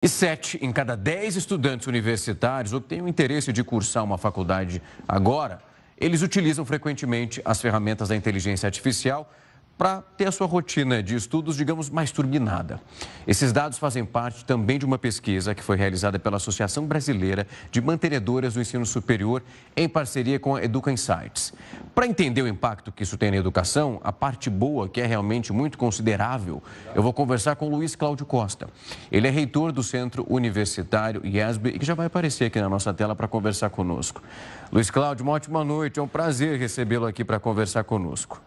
E 7 em cada 10 estudantes universitários ou que têm o interesse de cursar uma faculdade agora, eles utilizam frequentemente as ferramentas da inteligência artificial para ter a sua rotina de estudos, digamos, mais turbinada. Esses dados fazem parte também de uma pesquisa que foi realizada pela Associação Brasileira de Mantenedoras do Ensino Superior em parceria com a Educa Insights. Para entender o impacto que isso tem na educação, a parte boa, que é realmente muito considerável, eu vou conversar com o Luiz Cláudio Costa. Ele é reitor do Centro Universitário IESB e que já vai aparecer aqui na nossa tela para conversar conosco. Luiz Cláudio, uma ótima noite, é um prazer recebê-lo aqui para conversar conosco.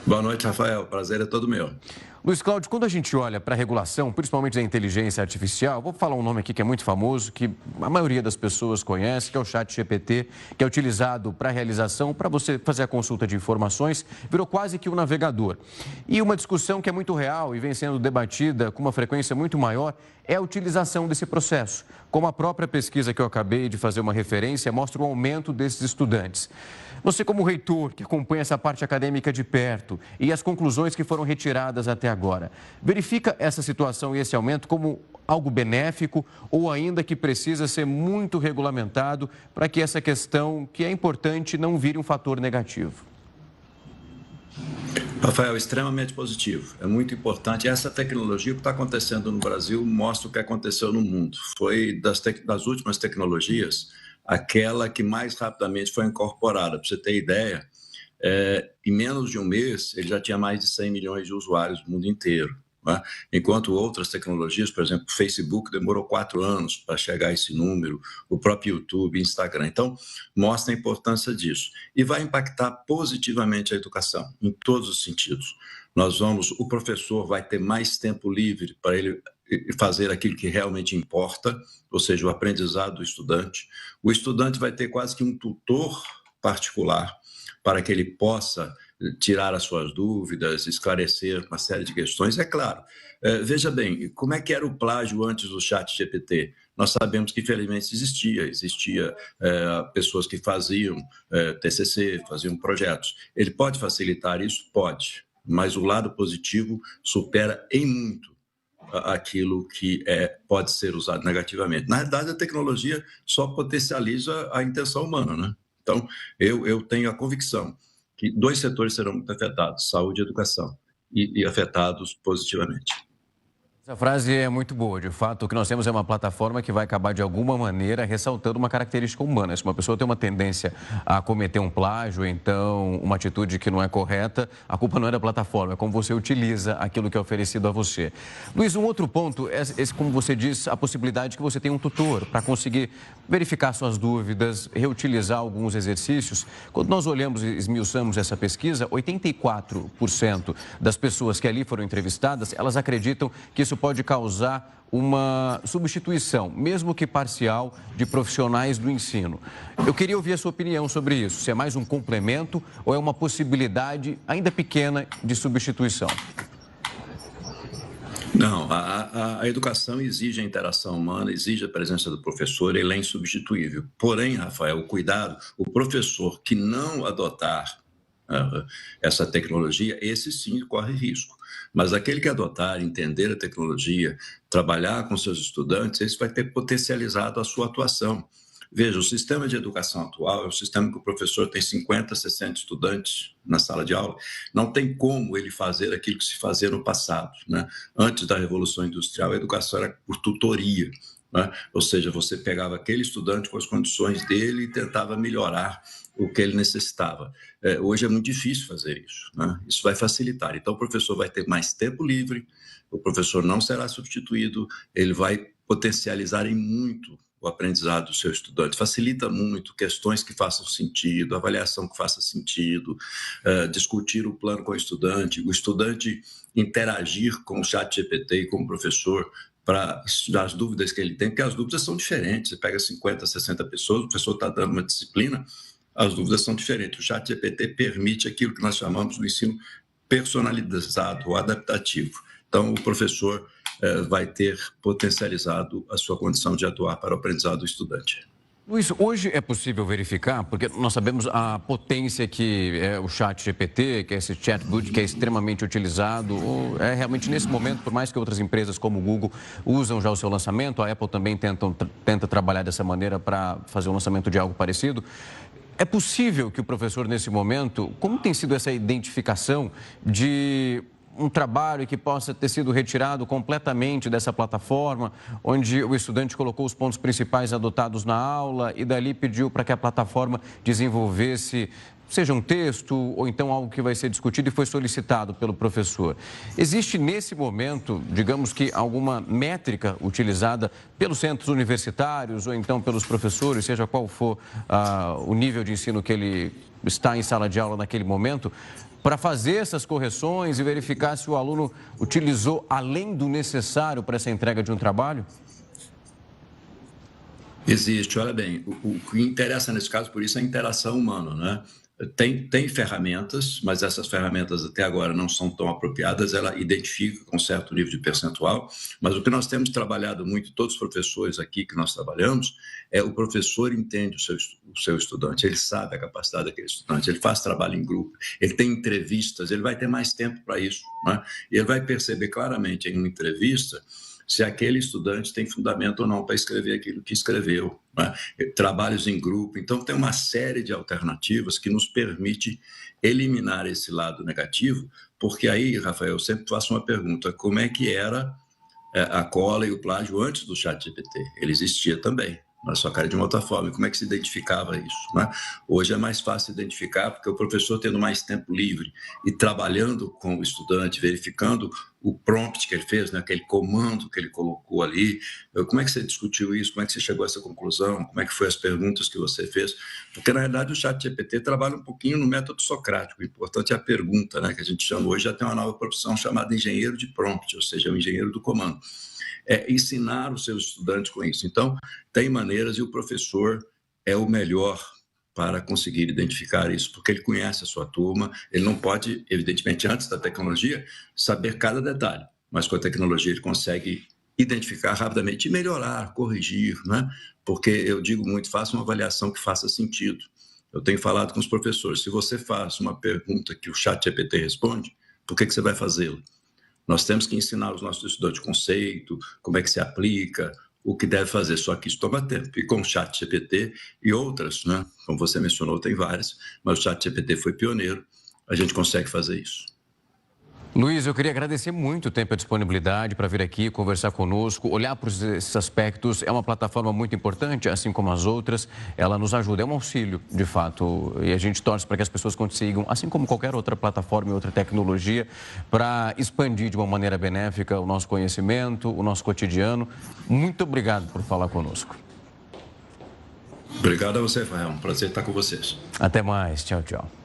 Boa noite, Rafael. O prazer é todo meu. Luiz Cláudio, quando a gente olha para a regulação, principalmente da inteligência artificial, vou falar um nome aqui que é muito famoso, que a maioria das pessoas conhece, que é o ChatGPT, que é utilizado para a realização, para você fazer a consulta de informações, virou quase que um navegador. E uma discussão que é muito real e vem sendo debatida com uma frequência muito maior é a utilização desse processo. Como a própria pesquisa que eu acabei de fazer uma referência mostra o aumento desses estudantes. Você, como reitor, que acompanha essa parte acadêmica de perto e as conclusões que foram retiradas até agora, verifica essa situação e esse aumento como algo benéfico ou ainda que precisa ser muito regulamentado para que essa questão, que é importante, não vire um fator negativo? Rafael, extremamente positivo. É muito importante. Essa tecnologia, o que está acontecendo no Brasil, mostra o que aconteceu no mundo. Foi das últimas tecnologias, aquela que mais rapidamente foi incorporada. Para você ter ideia, em menos de um mês, ele já tinha mais de 100 milhões de usuários no mundo inteiro. Né? Enquanto outras tecnologias, por exemplo, o Facebook demorou 4 anos para chegar a esse número, o próprio YouTube, Instagram. Então, mostra a importância disso. E vai impactar positivamente a educação, em todos os sentidos. O professor vai ter mais tempo livre para ele fazer aquilo que realmente importa, ou seja, o aprendizado do estudante. O estudante vai ter quase que um tutor particular para que ele possa tirar as suas dúvidas, esclarecer uma série de questões. É claro, veja bem, como é que era o plágio antes do ChatGPT? Nós sabemos que, infelizmente, existia pessoas que faziam TCC, faziam projetos. Ele pode facilitar isso? Pode, mas o lado positivo supera em muito aquilo que pode ser usado negativamente. Na realidade, a tecnologia só potencializa a intenção humana, né? Então, eu tenho a convicção que 2 setores serão muito afetados, saúde e educação, e afetados positivamente. Essa frase é muito boa. De fato, o que nós temos é uma plataforma que vai acabar, de alguma maneira, ressaltando uma característica humana. Se uma pessoa tem uma tendência a cometer um plágio, então uma atitude que não é correta, a culpa não é da plataforma, é como você utiliza aquilo que é oferecido a você. Luiz, um outro ponto é, como você diz, a possibilidade que você tenha um tutor para conseguir verificar suas dúvidas, reutilizar alguns exercícios. Quando nós olhamos e esmiuçamos essa pesquisa, 84% das pessoas que ali foram entrevistadas, elas acreditam que isso pode causar uma substituição, mesmo que parcial, de profissionais do ensino. Eu queria ouvir a sua opinião sobre isso. Se é mais um complemento ou é uma possibilidade ainda pequena de substituição? Não, a educação exige a interação humana, exige a presença do professor, ele é insubstituível. Porém, Rafael, cuidado, o professor que não adotar essa tecnologia, esse sim corre risco. Mas aquele que adotar, entender a tecnologia, trabalhar com seus estudantes, esse vai ter potencializado a sua atuação. Veja, o sistema de educação atual é um sistema que o professor tem 50, 60 estudantes na sala de aula. Não tem como ele fazer aquilo que se fazia no passado, né? Antes da Revolução Industrial, a educação era por tutoria, né? Ou seja, você pegava aquele estudante com as condições dele e tentava melhorar o que ele necessitava. Hoje é muito difícil fazer isso, né? Isso vai facilitar. Então, o professor vai ter mais tempo livre, o professor não será substituído, ele vai potencializar em muito o aprendizado do seu estudante, facilita muito questões que façam sentido, avaliação que faça sentido, discutir o plano com o estudante interagir com o ChatGPT e com o professor para as dúvidas que ele tem, porque as dúvidas são diferentes. Você pega 50, 60 pessoas, o professor está dando uma disciplina, as dúvidas são diferentes. O ChatGPT permite aquilo que nós chamamos de ensino personalizado ou adaptativo. Então, o professor vai ter potencializado a sua condição de atuar para o aprendizado do estudante. Luiz, hoje é possível verificar, porque nós sabemos a potência que é o ChatGPT, que é esse chatbot que é extremamente utilizado, ou é realmente nesse momento, por mais que outras empresas como o Google usam já o seu lançamento, a Apple também tenta trabalhar dessa maneira para fazer o lançamento de algo parecido. É possível que o professor, nesse momento, como tem sido essa identificação de um trabalho que possa ter sido retirado completamente dessa plataforma, onde o estudante colocou os pontos principais adotados na aula e dali pediu para que a plataforma desenvolvesse, seja um texto ou então algo que vai ser discutido e foi solicitado pelo professor. Existe nesse momento, digamos que alguma métrica utilizada pelos centros universitários ou então pelos professores, seja qual for o nível de ensino que ele está em sala de aula naquele momento, para fazer essas correções e verificar se o aluno utilizou além do necessário para essa entrega de um trabalho? Existe, olha bem, o que interessa nesse caso, por isso, é a interação humana, né? Tem ferramentas, mas essas ferramentas até agora não são tão apropriadas, ela identifica com certo nível de percentual, mas o que nós temos trabalhado muito, todos os professores aqui que nós trabalhamos, é o professor entende o seu estudante, ele sabe a capacidade daquele estudante, ele faz trabalho em grupo, ele tem entrevistas, ele vai ter mais tempo para isso, né? E ele vai perceber claramente em uma entrevista se aquele estudante tem fundamento ou não para escrever aquilo que escreveu, né? Trabalhos em grupo. Então, tem uma série de alternativas que nos permite eliminar esse lado negativo, porque aí, Rafael, eu sempre faço uma pergunta, como é que era a cola e o plágio antes do ChatGPT? Ele existia também, mas só que era de uma outra forma. E como é que se identificava isso, né? Hoje é mais fácil identificar, porque o professor tendo mais tempo livre e trabalhando com o estudante, verificando o prompt que ele fez, né, aquele comando que ele colocou ali, como é que você discutiu isso, como é que você chegou a essa conclusão, como é que foram as perguntas que você fez, porque na verdade o ChatGPT trabalha um pouquinho no método socrático, o importante é a pergunta, né, que a gente chama hoje, já tem uma nova profissão chamada engenheiro de prompt, ou seja, o engenheiro do comando. É ensinar os seus estudantes com isso. Então, tem maneiras e o professor é o melhor para conseguir identificar isso, porque ele conhece a sua turma, ele não pode, evidentemente, antes da tecnologia, saber cada detalhe, mas com a tecnologia ele consegue identificar rapidamente e melhorar, corrigir, né? Porque eu digo muito, faça uma avaliação que faça sentido. Eu tenho falado com os professores, se você faz uma pergunta que o ChatGPT responde, por que você vai fazê-la? Nós temos que ensinar os nossos estudantes o conceito, como é que se aplica, o que deve fazer, só que isso toma tempo. E com o ChatGPT e outras, né? Como você mencionou, tem várias, mas o ChatGPT foi pioneiro, a gente consegue fazer isso. Luiz, eu queria agradecer muito o tempo e a disponibilidade para vir aqui conversar conosco, olhar para esses aspectos. É uma plataforma muito importante, assim como as outras. Ela nos ajuda, é um auxílio, de fato. E a gente torce para que as pessoas consigam, assim como qualquer outra plataforma e outra tecnologia, para expandir de uma maneira benéfica o nosso conhecimento, o nosso cotidiano. Muito obrigado por falar conosco. Obrigado a você, Rafael. Um prazer estar com vocês. Até mais. Tchau, tchau.